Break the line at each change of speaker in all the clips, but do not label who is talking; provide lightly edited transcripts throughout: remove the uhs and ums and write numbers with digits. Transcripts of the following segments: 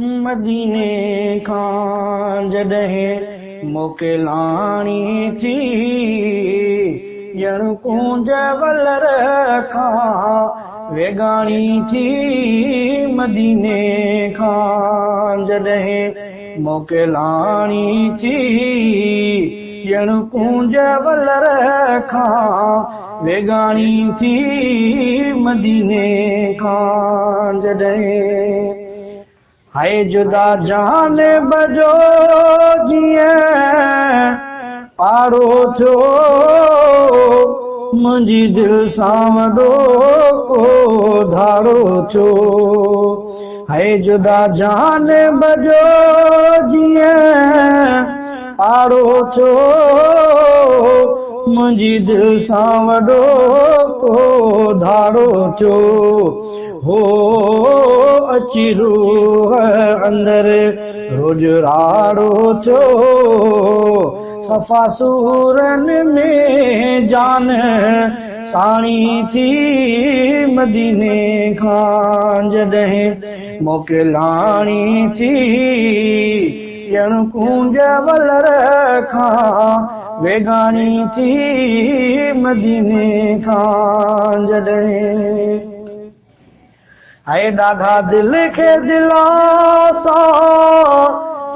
मदीने खां जॾहिं मोकिलाणी थी ॼण कूंज वलर खां वेगाणी थी मदीने खां जॾहिं मोकिलाणी थी ॼण कूंज वलर खां वेगाणी थी मदीने खां जॾहिं हाय जुदा जान बजो जीअं पाड़ो थियो मुंहिंजी दिलि सां वॾो को धाड़ो थियो हाय जुदा जान बजो जीअं पाड़ो थियो मुंहिंजी दिलि सां वॾो को धाड़ो थियो हो अची रूह अंदर रोज राड़ो थियो सफ़ा सूरनि में जान साणी थी मदीने खां जॾहिं मोकिलाणी थी ॼण कूंज वलर खां वेगाणी थी मदीने खां जॾहिं हाय ॾाढा दिलि खे दिलासा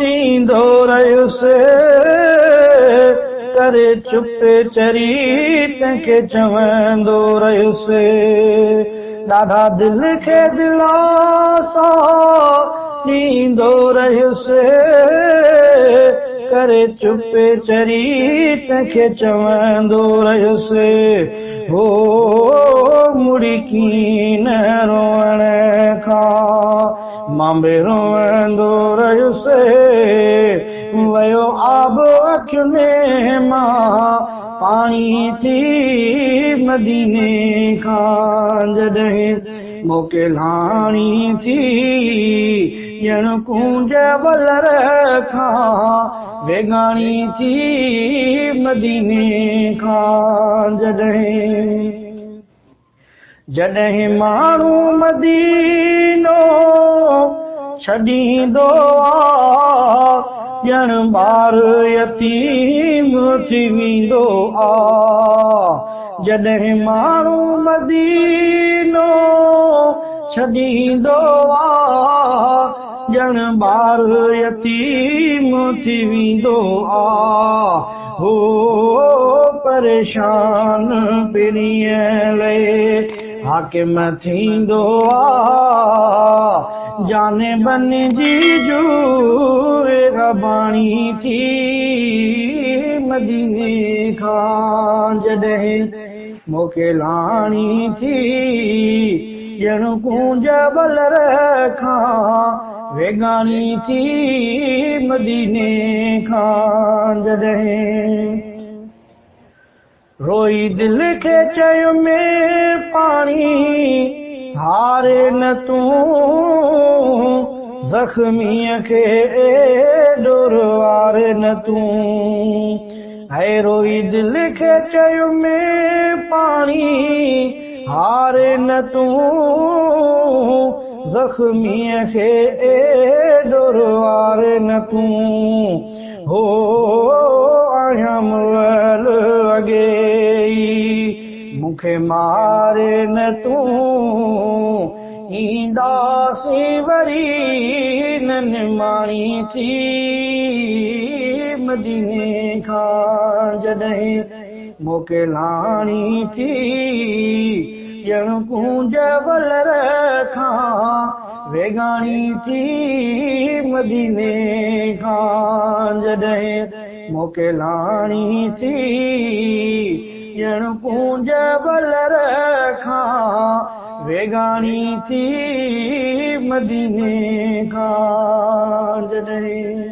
ॾींदो रहियुसि करे चुप चरी तंहिंखे चवंदो रहियुसि ॾाढा दिलि खे दिलासा ॾींदो रहियुसि करे चुप चरी तंहिंखे चवंदो रहियुसि हो मुड़ी कीन रोअण खां मां बि रोअंदो रहियुसि वयो आब अखियुनि मां पाणी थी मदीने खां जॾहिं मोकिलाणी थी ॼण कूंज वलर खां वेगाणी थी मदीने खां जॾहिं माण्हू मदीनो छॾींदो ॼण ॿार यतीम थी वेंदो जॾहिं माण्हू मदीनो छॾींदो ॼण ॿार यतीम थी वेंदो हो परेशान पिणीअ लाइ हाकिम थींदो जाने बन जी रबाणी थी मदीने खां जॾहिं मोकिलाणी थी ॼण कूंज वलर खां वेगाणी थी मदीने खां जॾहिं रोई दिलि खे चयो में पाणी हारे न तूं ज़ख़्मीअ खे एॾो वारे न तूं है रोई दिलि खे चयो में पाणी हारे न तूं ज़ख़्मीअ खे एॾो वारे न तूं हो आहियां मुअल अॻे मूंखे मारे न तूं ईंदासीं वरी ननिमाणी थी मदीने खां जॾहिं मोकिलाणी थी ॼण कूंज वलर खां वेगाणी थी मदीने खां जॾहिं मोकिलाणी थी ॼण कूंज वलर खां वेगाणी थी मदीने खां जॾहिं